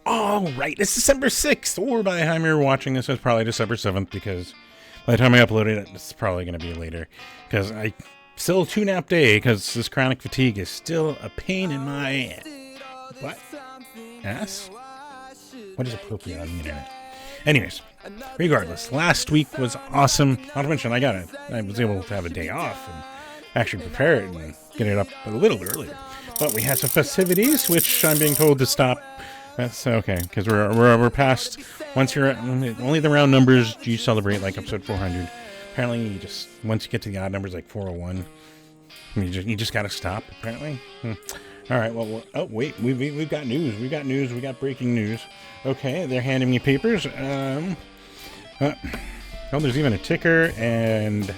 All right, it's December 6th, or by the time you're watching this, it's probably December 7th, because by the time I upload it, it's probably going to be later, because I still 2-nap day, because this chronic fatigue is still a pain in my butt, ass? What is appropriate on the internet? Anyways, regardless, last week was awesome. Not to mention, I was able to have a day off and actually prepare it and get it up a little earlier. But we had some festivities, which I'm being told to stop. That's okay, because we're past. Once you're only the round numbers, you celebrate like episode 400. Apparently, once you get to the odd numbers, like 401, you just gotta stop. Apparently. All right. Well. Oh wait, we've got news. We got breaking news. Okay, they're handing me papers. There's even a ticker, and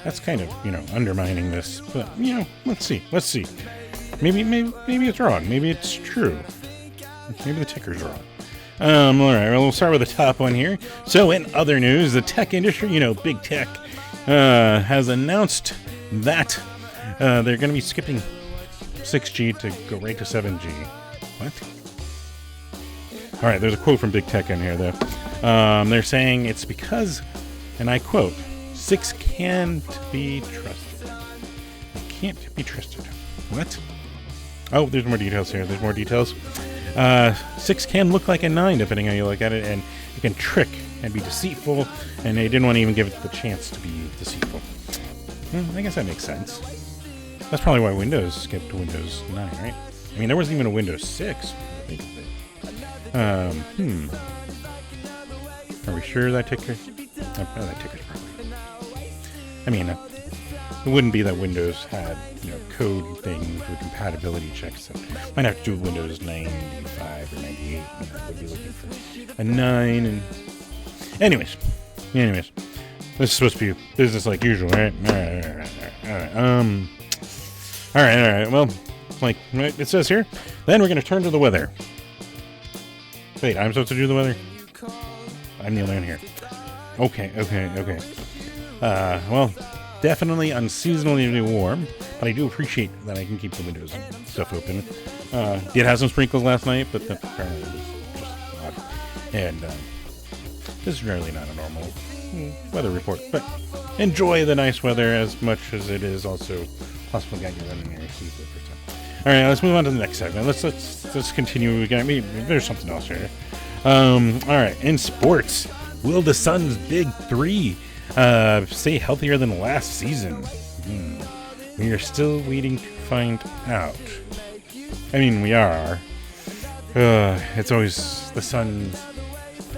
that's kind of undermining this. But let's see. Maybe it's wrong. Maybe it's true. Maybe the ticker's wrong. All right. Well, we'll start with the top one here. So, in other news, the tech industry, big tech, has announced that they're going to be skipping 6G to go right to 7G. What? All right. There's a quote from big tech in here, though. They're saying it's because, and I quote, 6 can't be trusted. It can't be trusted. What? Oh, there's more details here. 6 can look like a 9, depending on how you look at it, and it can trick and be deceitful, and they didn't want to even give it the chance to be deceitful. I guess that makes sense. That's probably why Windows skipped to Windows 9, right? I mean, there wasn't even a Windows 6. Are we sure that ticker? That ticker's probably. I mean, it wouldn't be that Windows had, code things with compatibility checks. So might have to do with Windows 95 or 98. Would be looking for a 9. And anyways, this is supposed to be business like usual, right? All right. Well, like it says here, then we're going to turn to the weather. Wait, I'm supposed to do the weather? I'm the only one here. Okay. Well, definitely unseasonably warm, but I do appreciate that I can keep the windows and stuff open. Did have some sprinkles last night, but that apparently was just odd. And this is really not a normal weather report, but enjoy the nice weather as much as it is also possible got you running your AC for the first time. All right, let's move on to the next segment. Let's continue. There's something else here. All right, in sports, will the Suns' big three stay healthier than last season? We are still waiting to find out. I mean, we are. It's always the Suns.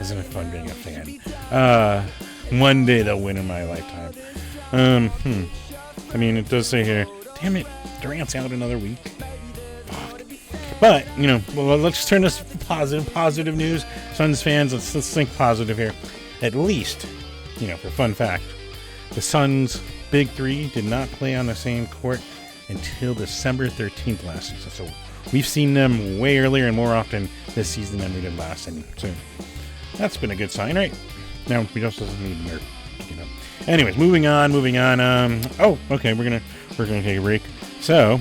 Isn't it fun being a fan? One day they'll win in my lifetime. I mean, it does say here. Damn it, Durant's out another week. Fuck. But well, let's turn this positive news. Suns fans, let's think positive here. At least. For fun fact, the Suns' big three did not play on the same court until December 13th last season. So we've seen them way earlier and more often this season than we did last. And so that's been a good sign, right? Now we just doesn't need Nurk. Anyways, moving on. Okay, we're gonna take a break. So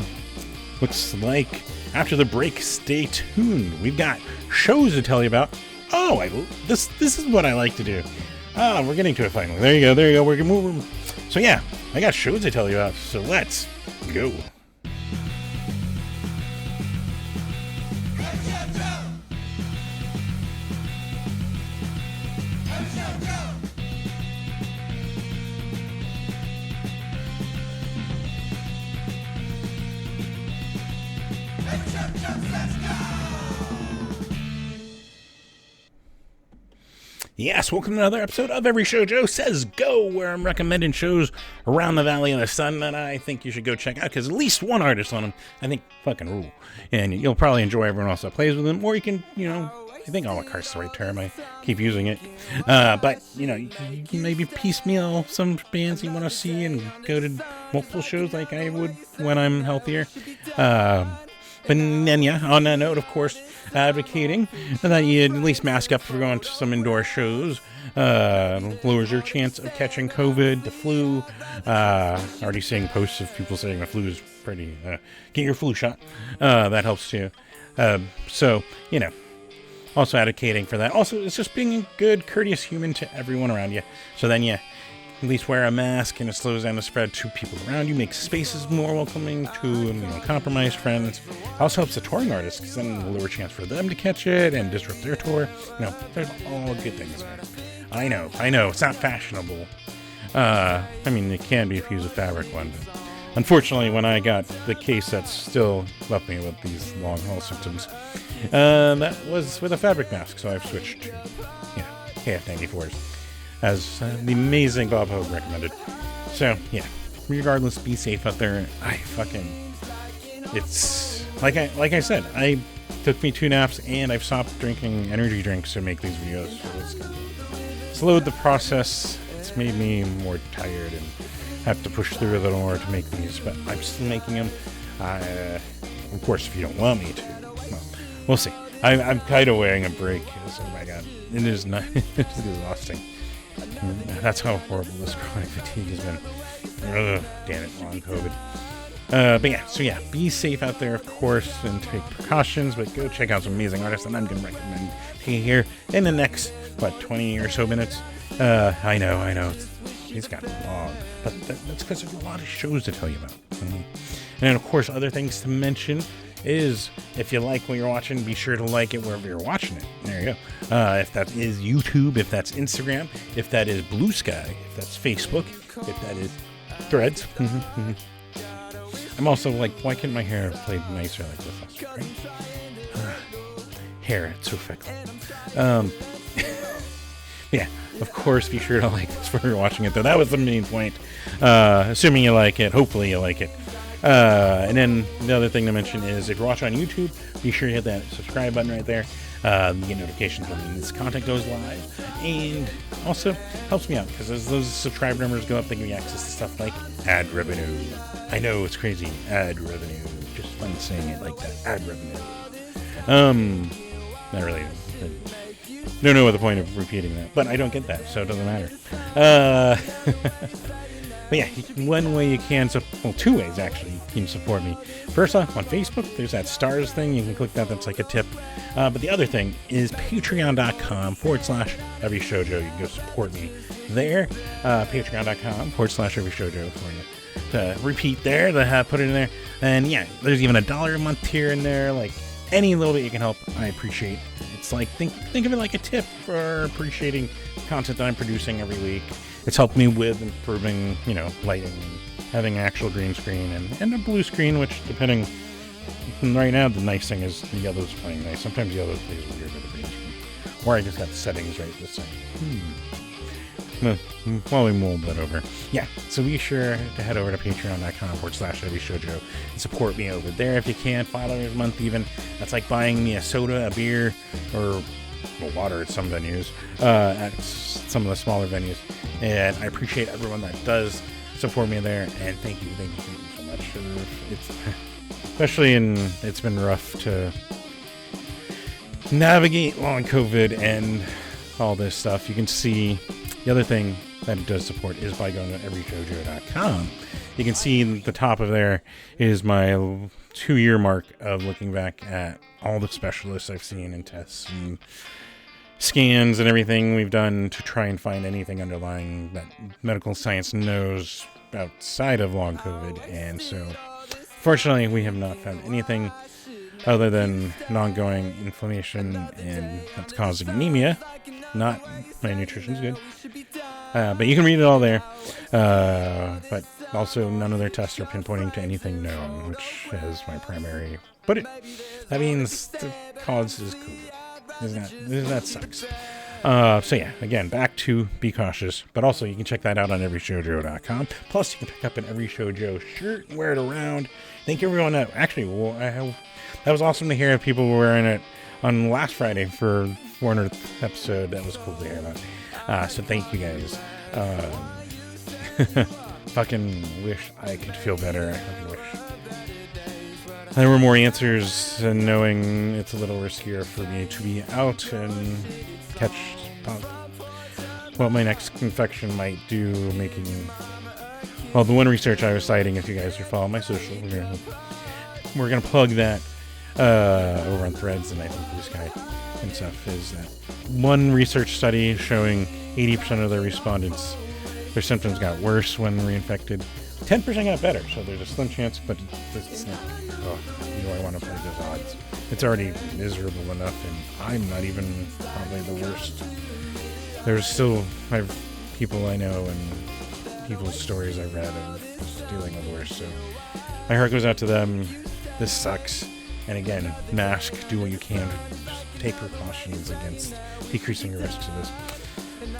looks like after the break, stay tuned. We've got shows to tell you about. This is what I like to do. We're getting to it finally. There you go. We're moving. So yeah, I got shows to tell you about. So let's go. Yes, welcome to another episode of Every Show Joe Says Go, where I'm recommending shows around the Valley of the Sun that I think you should go check out, because at least one artist on them, I think, fucking rule. And you'll probably enjoy everyone else that plays with them, or you can, I think a la carte's the right term, I keep using it. But, you can maybe piecemeal some bands you want to see and go to multiple shows like I would when I'm healthier. But then, on that note, of course, advocating that you at least mask up if you're going to some indoor shows. Lowers your chance of catching COVID, the flu. Already seeing posts of people saying the flu is pretty... get your flu shot. That helps too. So, also advocating for that. Also, it's just being a good, courteous human to everyone around you. So then you at least wear a mask, and it slows down the spread to people around you, makes spaces more welcoming to compromised friends. It also helps the touring artists, because then a lower chance for them to catch it and disrupt their tour. There's all good things there. I know, it's not fashionable. It can be if you use a fabric one, but unfortunately, when I got the case that still left me with these long haul symptoms, that was with a fabric mask, so I've switched to KF94s, as the amazing Bob Hogue recommended. So, regardless, be safe out there. It's like I said, I took me 2 naps, and I've stopped drinking energy drinks to make these videos. So it's slowed the process. It's made me more tired and have to push through a little more to make these, but I'm still making them. Of course, if you don't want me to, well, we'll see. I'm kind of wearing a break, because, oh my god, it is not, it's exhausting. That's how horrible this chronic fatigue has been. Ugh, damn it, long COVID. But be safe out there, of course, and take precautions, but go check out some amazing artists that I'm going to recommend to you here in the next, 20 or so minutes. I know, it's gotten long, but that's because there's a lot of shows to tell you about. And of course, other things to mention is, if you like what you're watching, be sure to like it wherever you're watching it. There you go. If that is YouTube, if that's Instagram, if that is Blue Sky, if that's Facebook, if that is Threads. I'm also like, why can't my hair play nicer like this last week, right? Hair, it's so fickle. Of course, be sure to like this where you're watching it, though. That was the main point. Assuming you like it, hopefully you like it. And then the other thing to mention is, if you're watching on YouTube, be sure to hit that subscribe button right there. You get notifications when this content goes live, and also helps me out, because as those subscriber numbers go up, they give me access to stuff like ad revenue. I know, it's crazy. Ad revenue. Just fun saying it like that. Ad revenue. Not really. I don't know what the point of repeating that, but I don't get that, so it doesn't matter. But one way you can, two ways actually, you can support me. First off, on Facebook, there's that stars thing. You can click that. That's like a tip. But the other thing is patreon.com/everyshowjo. You can go support me there. Patreon.com/everyshowjo for you to repeat there, to put it in there. And there's even $1 a month here and there. Like, any little bit you can help, I appreciate. It's like, think of it like a tip for appreciating content that I'm producing every week. It's helped me with improving, lighting, and having an actual green screen and a blue screen, which, depending, right now, the nice thing is the yellow's playing nice. Sometimes yellow plays weird with the green screen. Or I just got the settings right this time. While we mull that over. So be sure to head over to patreon.com/everyshowjo and support me over there if you can. $5 a month even. That's like buying me a soda, a beer, or water at some venues, at some of the smaller venues. And I appreciate everyone that does support me there, and thank you so much. It's been rough to navigate long COVID and all this stuff. You can see the other thing that it does support is by going to everyshowjo.com. You can see the top of there is my 2-year mark of looking back at all the specialists I've seen and tests and scans and everything we've done to try and find anything underlying that medical science knows outside of long COVID. And so, fortunately, we have not found anything other than an ongoing inflammation, and that's causing anemia. Not my nutrition's good. But you can read it all there. But also, none of their tests are pinpointing to anything known, which is my primary. But that means the cause is COVID. That sucks. Again, back to be cautious. But also, you can check that out on everyshowjo.com. Plus, you can pick up an Every Show Joe shirt and wear it around. Thank everyone that actually that was awesome to hear people were wearing it on last Friday for 400th episode. That was cool to hear about. So thank you guys. Fucking wish I could feel better. I fucking wish there were more answers, and knowing it's a little riskier for me to be out and catch what my next infection might do, making... Well, the one research I was citing, if you guys are following my social, we're going to plug that. over on Threads, and I think Blue Sky and stuff, is that one research study showing 80% of their respondents, their symptoms got worse when reinfected. 10% got better, so there's a slim chance, but it's like, oh, do I want to play those odds? It's already miserable enough, and I'm not even probably the worst. There's still, I've people I know and people's stories I've read of just dealing with worse, so my heart goes out to them. This sucks. And again, mask, do what you can. Just take precautions against decreasing your risks of this.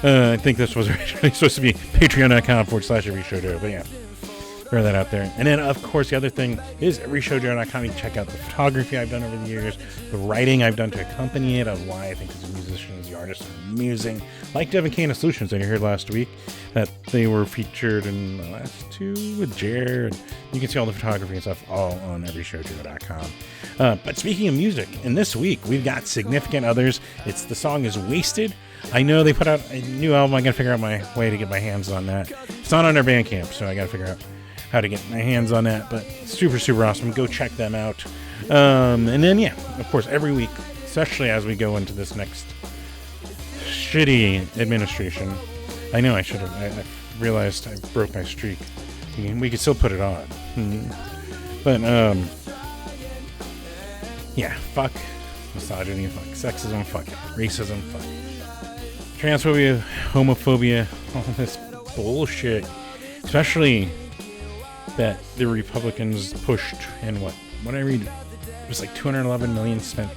I think this was originally supposed to be patreon.com/everyshowjoe, but yeah, throw that out there. And then, of course, the other thing is everyshowjoe.com. You can check out the photography I've done over the years, the writing I've done to accompany it, of why I think as musicians, the artists are amusing. Like Devin Kane of Solutions that you heard last week, that they were featured in the last two with Jared. You can see all the photography and stuff all on everyshowjoe.com. But speaking of music, in this week, we've got Significant Others. The song is Wasted. I know they put out a new album. I got to figure out my way to get my hands on that. It's not on their Bandcamp, so I got to figure out how to get my hands on that. But super, super awesome. Go check them out. And then, yeah, of course, every week, especially as we go into this next shitty administration. I know I should have. I realized I broke my streak. We could still put it on. But, yeah, fuck misogyny, fuck sexism, fuck racism, fuck transphobia, homophobia, all this bullshit. Especially that the Republicans pushed, and what I read, it was like $211 million spent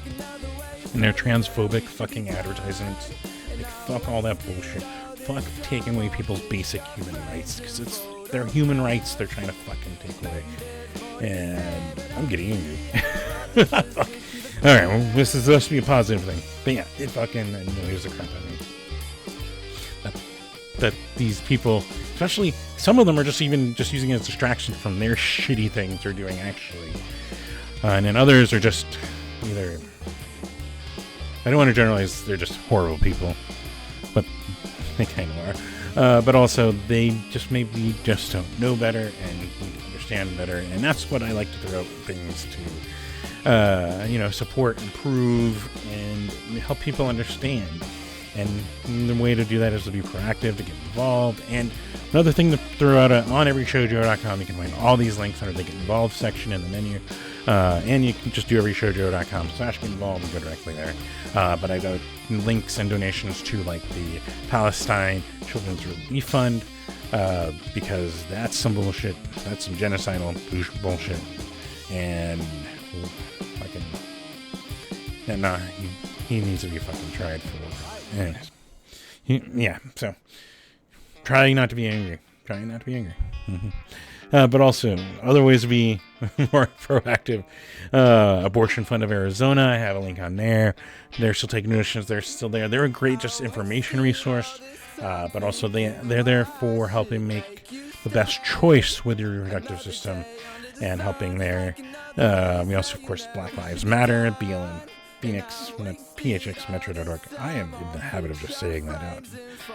in their transphobic fucking advertisements. Like, fuck all that bullshit. Fuck taking away people's basic human rights, because it's their human rights they're trying to fucking take away. And I'm getting angry. Fuck. Alright, well, this is supposed to be a positive thing. But yeah, it fucking annoys the crap out of me. That these people, especially some of them, are just using it as distraction from their shitty things they're doing actually. And then others are just either, I don't want to generalize, they're just horrible people, but they kind of are. But also they just maybe just don't know better and need to understand better. And that's what I like to throw out things to, support, improve, and help people understand. And the way to do that is to be proactive, to get involved. And another thing to throw out on everyshowjoe.com, you can find all these links under the Get Involved section in the menu. And you can just do everyshowjoe.com/get involved and go directly there. But I've got links and donations to like the Palestine Children's Relief Fund, because that's some bullshit. That's some genocidal bullshit. And fucking, he needs to be fucking tried for. Anyways, yeah, so trying not to be angry. But also other ways to be more proactive. Abortion Fund of Arizona, I have a link on there. They're still taking donations. They're still there. They're a great just information resource, but also they're there for helping make the best choice with your reproductive system and helping there. We also, of course, Black Lives Matter, BLM Phoenix, phxmetro.org. I am in the habit of just saying that out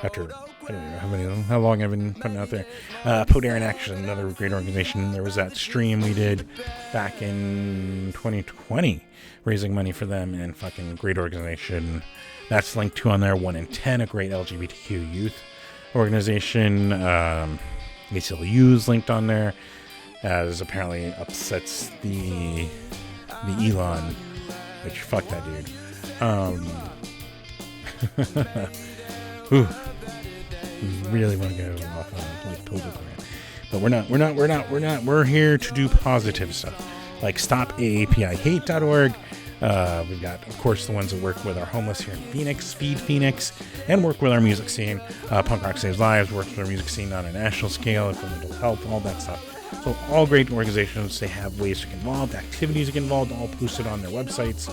after, I don't know how long I've been putting out there. Poder in Action, another great organization. There was that stream we did back in 2020, raising money for them, and fucking great organization. That's linked to on there. 1 in 10, a great LGBTQ youth organization. ACLU is linked on there, as apparently upsets the Elon. Which, fuck that dude. Really want to go off on like political rant. But we're not. We're here to do positive stuff. Like stopaapihate.org. We've got, of course, the ones that work with our homeless here in Phoenix, Feed Phoenix, and work with our music scene. Punk Rock Saves Lives works with our music scene on a national scale for mental health, all that stuff. So all great organizations, they have ways to get involved, activities to get involved, all posted on their websites.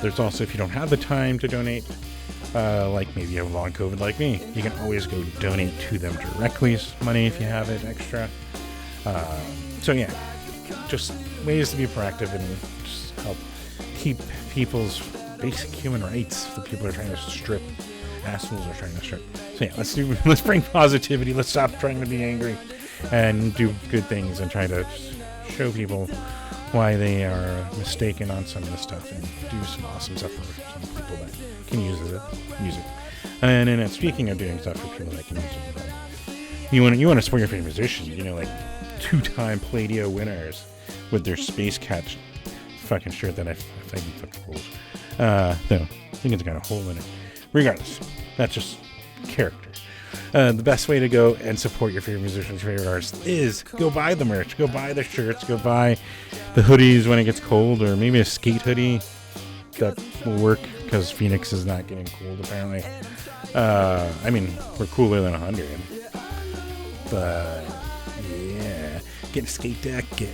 There's also, if you don't have the time to donate, like maybe you have long COVID like me, you can always go donate to them directly, money if you have it extra. So yeah, just ways to be proactive and just help keep people's basic human rights that people are trying to strip, assholes are trying to strip. So yeah, let's bring positivity, let's stop trying to be angry and do good things and try to show people why they are mistaken on some of the stuff and do some awesome stuff for some people that can use it. And then speaking of doing stuff for people that can use it, you want to support your favorite musicians, like 2-time Palladio winners with their Space Cat fucking shirt that I think fucking rules. No, I think it's got a hole in it. Regardless, that's just character. The best way to go and support your favorite musicians, your favorite artists, is go buy the merch, go buy the shirts, go buy the hoodies when it gets cold, or maybe a skate hoodie that will work because Phoenix is not getting cold apparently. I mean, we're cooler than 100, but yeah, get a skate deck, get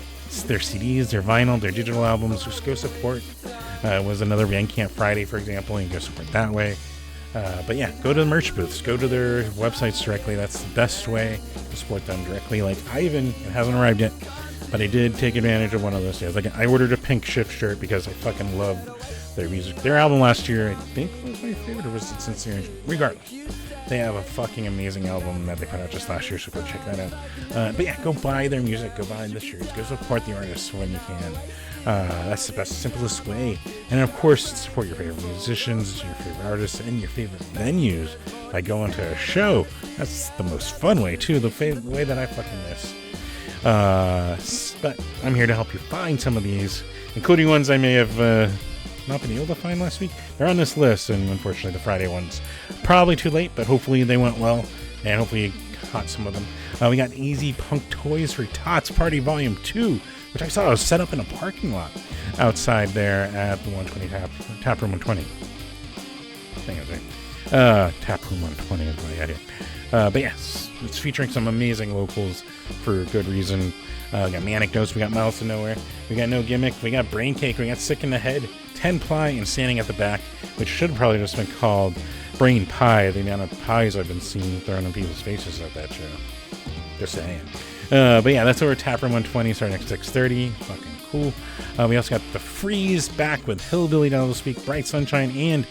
their CDs, their vinyl, their digital albums. Just go support. It was another Bandcamp Friday, for example, and go support that way. But yeah, go to the merch booths, go to their websites directly. That's the best way to support them directly. Like it hasn't arrived yet, but I did take advantage of one of those days. Like I ordered a Pink Shift shirt because I fucking love their music. Their album last year, I think, was my favorite, or was it Sincere? Regardless, they have a fucking amazing album that they put out just last year, so go check that out. But yeah, go buy their music, go buy the shirts, go support the artists when you can. That's the best, simplest way. And of course, support your favorite musicians, your favorite artists, and your favorite venues by going to a show. That's the most fun way, too. The way that I fucking miss. But I'm here to help you find some of these, including ones I may have not been able to find last week. They're on this list, and unfortunately, the Friday ones probably too late, but hopefully they went well, and hopefully you caught some of them. We got Easy Punk Toys for Tots Party Volume 2, which I saw was set up in a parking lot outside there at the 120 Taproom 120. I think it was right. Taproom 120 is what I had here. But yes, it's featuring some amazing locals for good reason. We got Manic Notes, we got Miles to Nowhere, we got No Gimmick, we got Brain Cake, we got Sick in the Head, 10 Ply, and Standing at the Back, which should have probably just been called Brain Pie, the amount of pies I've been seeing thrown in people's faces at that show. Just saying. But yeah, that's over at Taproom 120 starting at 6:30. Fucking cool. We also got The Freeze back with Hillbilly Down this week, Bright Sunshine, and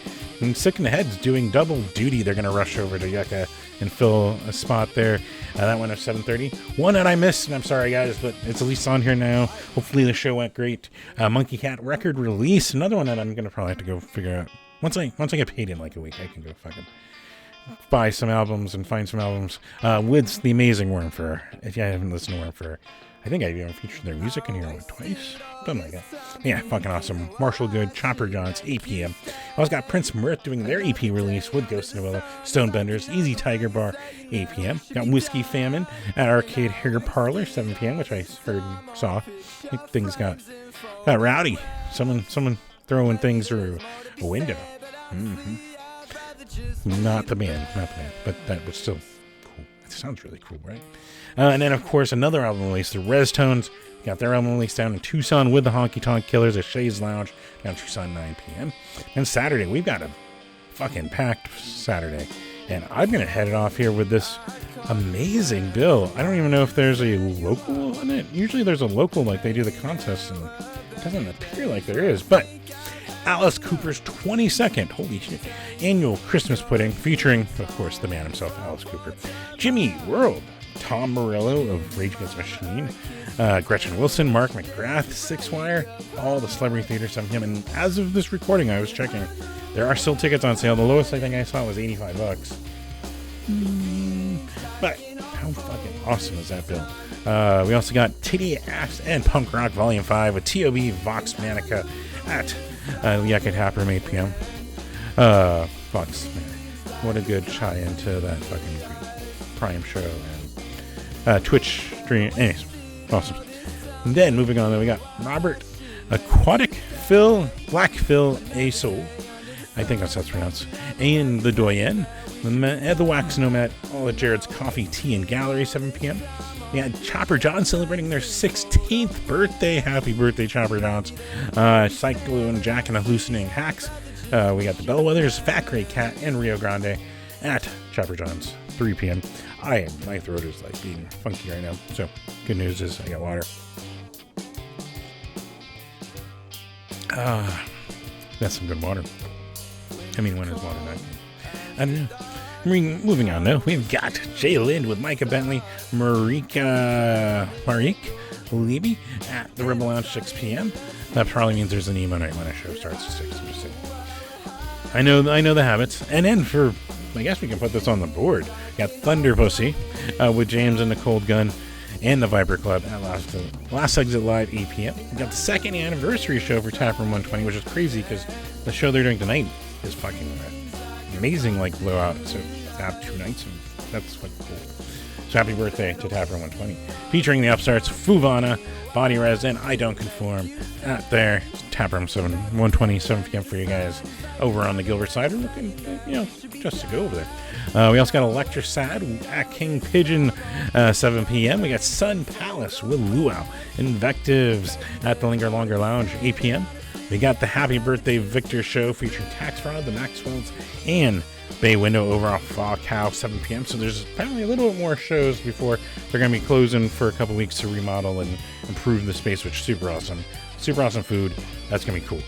Sick in the Head's doing double duty. They're going to rush over to Yucca and fill a spot there. That one at 7:30. One that I missed, and I'm sorry guys, but it's at least on here now. Hopefully the show went great. Monkey Cat record release. Another one that I'm going to probably have to go figure out. Once I get paid in like a week, I can go fucking buy some albums and find some albums with the amazing Worm Fur. If you haven't listened to Worm Fur, I think I've even featured their music in here twice. Something like that. Yeah, fucking awesome. Marshall Good, Chopper Johns, 8 p.m. I also got Prince Mirth doing their EP release with Ghost in the Willow, Stonebenders, Easy Tiger Bar, 8 p.m. Got Whiskey Famine at Arcade Hair Parlor, 7 p.m., which I heard and saw. I think things got rowdy. Someone throwing things through a window. Not the band, but that was still cool. It sounds really cool, right? And then, of course, another album release, the Res Tones. Got their album release down in Tucson with the Honky Tonk Killers at Shays Lounge down in Tucson, 9 p.m. And Saturday, we've got a fucking packed Saturday. And I'm going to head it off here with this amazing bill. I don't even know if there's a local on it. Usually there's a local, like they do the contest, and it doesn't appear like there is. But Alice Cooper's 22nd, holy shit, annual Christmas pudding featuring, of course, the man himself, Alice Cooper, Jimmy World, Tom Morello of Rage Against the Machine, Gretchen Wilson, Mark McGrath, Six Wire, all the celebrity theater stuff. And as of this recording, I was checking, there are still tickets on sale. The lowest I think I saw was $85. But how fucking awesome is that bill? We also got Titty, Ass, and Punk Rock Volume 5 with T.O.B. Vox Manica at Yucca Taproom, 8 p.m. Vox Manica. What a good shy into that fucking Prime show and Twitch stream. Anyways, awesome. And then moving on, we got Robert Aquatic Phil, Black Phil A Soul. I think that's how it's pronounced. And the Doyen, the Wax Nomad, all at Jared's Coffee, Tea, and Gallery, 7 p.m. We had Chopper John celebrating their 16th birthday. Happy birthday, Chopper Johns. Cyclone Jack and the Hallucinating Hacks. We got the Bellwethers, Fat Gray Cat, and Rio Grande at Chopper John's, 3 p.m. My throat is like being funky right now. So, good news is I got water. That's some good water. I mean, when is water not? I don't know. Moving on, though, we've got Jay Lind with Micah Bentley, Marik Levy at the Rebel Lounge 6 p.m. That probably means there's an emo night when a show starts at 6. I'm just saying. I know the habits. And then I guess we can put this on the board. We got Thunder Pussy with James and the Cold Gun and the Viper Club at Last Exit Live 8 p.m. We got the second anniversary show for Taproom 120, which is crazy because the show they're doing tonight is fucking amazing, like blowout. So to have 2 nights, and that's fucking cool. So happy birthday to Taproom 120, featuring the upstarts Fuvana, Body Res, and I Don't Conform at their Taproom 120, 7 p.m. for you guys over on the Gilbert side. We're looking, just to go over there. We also got Electra Sad at King Pigeon, 7 p.m. We got Sun Palace with Luau. Invectives at the Linger Longer Lounge, 8 p.m. We got the Happy Birthday Victor show featuring Tax Fraud, the Maxwells, and Bay Window over on Fog Cow, 7 p.m. So there's apparently a little bit more shows before they're going to be closing for a couple weeks to remodel and improve the space, which is super awesome. Super awesome food. That's going to be cool.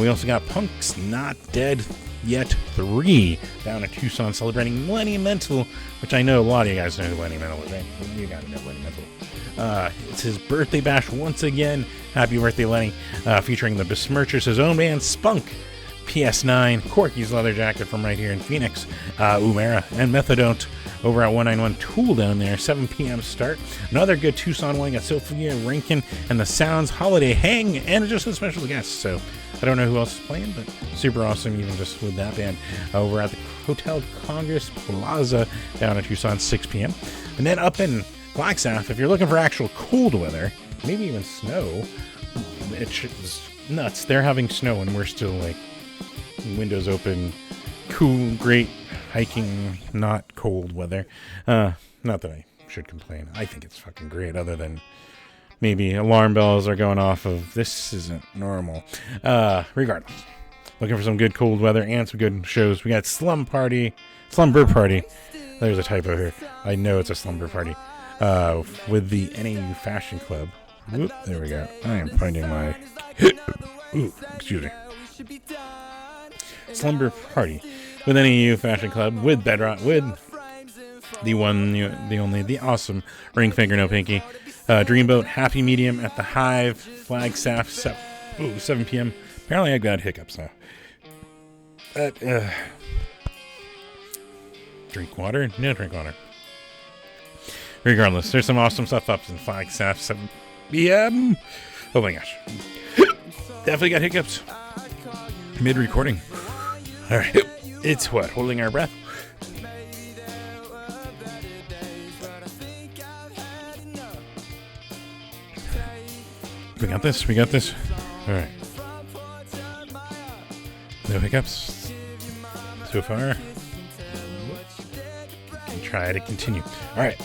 We also got Punk's Not Dead Yet 3 down in Tucson celebrating Millenniumental, which I know a lot of you guys know who Millenniumental is, right? You got to know Millenniumental. It's his birthday bash once again. Happy birthday, Lenny. Featuring the Besmirchers, his own band, Spunk, PS9, Corky's Leather Jacket from right here in Phoenix, Umera, and Methadone over at 191 Tool down there, 7 p.m. start. Another good Tucson one, got Sophia Rankin and the Sounds Holiday Hang, and just a special guest. So I don't know who else is playing, but super awesome even just with that band over at the Hotel Congress Plaza down in Tucson, 6 p.m. And then up in Flagstaff, if you're looking for actual cold weather, maybe even snow, it's nuts. They're having snow and we're still like windows open, cool, great hiking, not cold weather. Not that I should complain. I think it's fucking great, other than maybe alarm bells are going off of this isn't normal. Regardless, looking for some good cold weather and some good shows. We got Slumber Party. There's a typo here. I know it's a slumber party. With the NAU Fashion Club. Whoop, there we go. I am finding my excuse me. Slumber Party with NAU Fashion Club with Bedrock, with the one, the only, the awesome Ring Finger No Pinky, Dreamboat, Happy Medium at the Hive, Flagstaff, 7 p.m. Apparently I've got hiccups now. Drink water? No, drink water. Regardless, there's some awesome stuff up in Flagstaff, 7 p.m. Oh my gosh. Definitely got hiccups mid-recording. All right, it's what? Holding our breath? We got this. All right. No hiccups so far. Can try to continue. All right.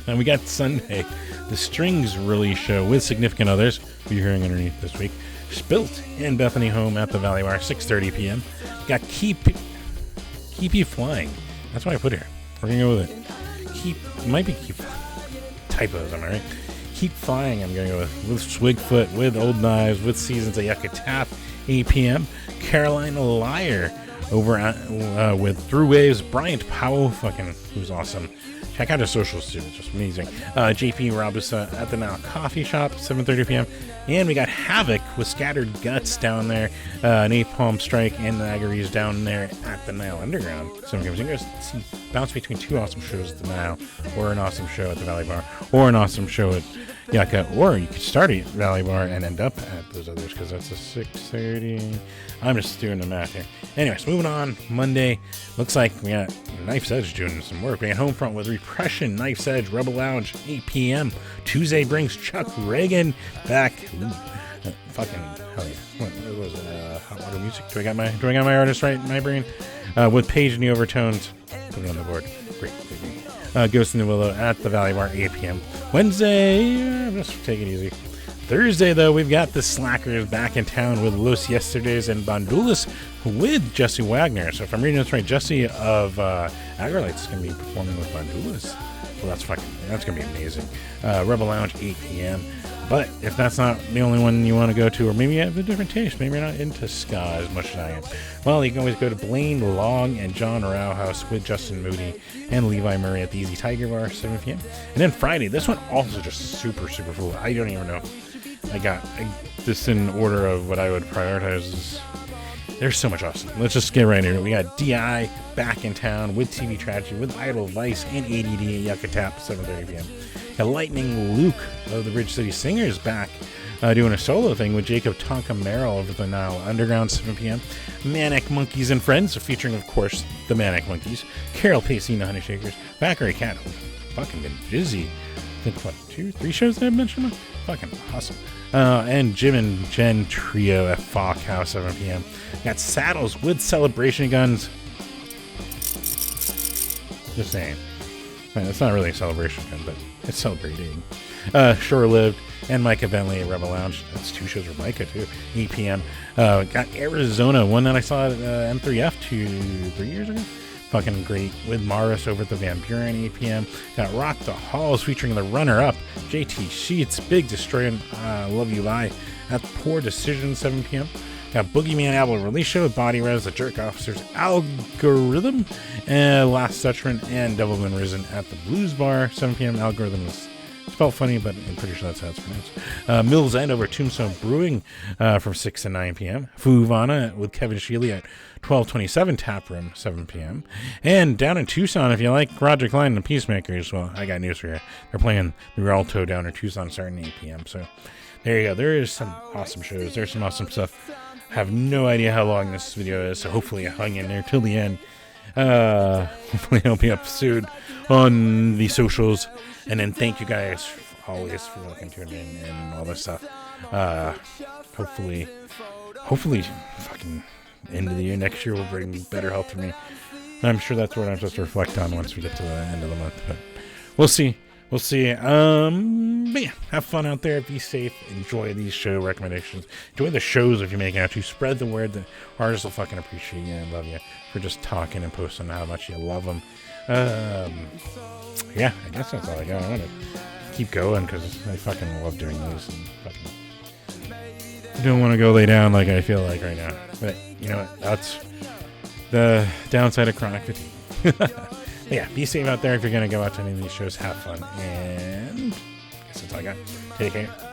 And we got Sunday, the Strings release show with significant others. You're hearing underneath this week. Spilt and Bethany Home at the Valley Bar, 6:30 p.m. Got Keep You Flying. That's what I put here. We're gonna go with it. Might be Keep typos. Am I right? Keep Flying. I'm gonna go with Swigfoot, with Old Knives, with Seasons of Yucca Tap, 8 p.m. Carolina Liar over at, with Through Waves, Bryant Powell, who's awesome. Check out his socials too, it's just amazing. JP Robusta at the Now Coffee Shop, 7:30 p.m. And we got Havoc with Scattered Guts down there, Napalm Strike and the Aggeries down there at the Nile Underground. So you can go see, bounce between two awesome shows at the Nile, or an awesome show at the Valley Bar, or an awesome show at Yucca, or you could start at Valley Bar and end up at those others, because that's a 6:30. I'm just doing the math here. Anyways, moving on. Monday, looks like we got Knife's Edge doing some work. We got Homefront with Repression, Knife's Edge, Rebel Lounge, 8 p.m. Tuesday brings Chuck Reagan back. Fucking hell yeah. What was it? Hot Water Music. Do I got my artist right in my brain? With Page and the Overtones. Put it on the board. Great. Ghost in the Willow at the Valley Bar, 8 p.m. Wednesday, just take it easy. Thursday, though, we've got the Slackers back in town with Los Yesterdays and Bandulas with Jesse Wagner. So if I'm reading this right, Jesse of Agrolites is going to be performing with Bandulas. Well, that's going to be amazing. Rebel Lounge, 8 p.m. But if that's not the only one you want to go to, or maybe you have a different taste, maybe you're not into ska as much as I am, well, you can always go to Blaine Long and John Rauhaus with Justin Moody and Levi Murray at the Easy Tiger Bar, 7 p.m. And then Friday, this one also just super full. I don't even know. I got this in order of what I would prioritize. There's so much awesome. Let's just get right into it. We got D.I. back in town with TV Tragedy, with Idle Vice and ADD at Yucca Tap, 7:30 p.m. Got Lightning Luke of the Bridge City Singers back doing a solo thing with Jacob Tonka Merrill over the Nile Underground, 7 p.m. Manic Monkeys and Friends, featuring, of course, the Manic Monkeys. Carol Pacey and the Honey Shakers. Thackeray Cat. Fucking been busy. I think, what, 2-3 shows that I've mentioned? Fucking awesome. And Jim and Jen Trio at Falk House, 7 p.m. Got Saddles with Celebration Guns. Just saying. It's not really a celebration gun, but it's celebrating. Short Lived and Micah Bentley at Rebel Lounge. That's 2 shows for Micah, too. 8 p.m. Got Arizona, one that I saw at M3F 3 years ago. Fucking great. With Morris over at the Van Buren, 8 p.m. Got Rock the Halls featuring the runner-up, JT Sheets, Big Destroyer, Love You Lie at Poor Decision, 7 p.m. Got Boogeyman album release show with Body Res, the Jerk Officers, Algorithm, and Last Dutchman, and Devilman Risen at the Blues Bar, 7 p.m. Algorithm is spelled funny, but I'm pretty sure that's how it's pronounced. Mills End over Tombstone Brewing from 6 to 9 p.m. Fuvana with Kevin Sheely at 1227 Tap Room, 7 p.m. And down in Tucson, if you like Roger Klein and the Peacemakers, well, I got news for you. They're playing the Rialto down in Tucson starting 8 p.m. So there you go. There is some awesome shows. There's some awesome stuff. Have no idea how long this video is, so hopefully I hung in there till the end. Hopefully I'll be up soon on the socials. And then thank you guys always for looking, tuning in and all this stuff. Hopefully fucking end of the year next year will bring better health for me. I'm sure that's what I'm supposed to reflect on once we get to the end of the month, but we'll see. We'll see. But yeah, have fun out there. Be safe. Enjoy these show recommendations. Enjoy the shows if you're making out to. Spread the word. The artists will fucking appreciate you and love you for just talking and posting how much you love them. Yeah, I guess that's all I got. I want to keep going because I fucking love doing these. And fucking don't want to go lay down like I feel like right now. But you know what? That's the downside of chronic fatigue. Yeah, be safe out there if you're going to go out to any of these shows. Have fun. And I guess that's all I got. Take care.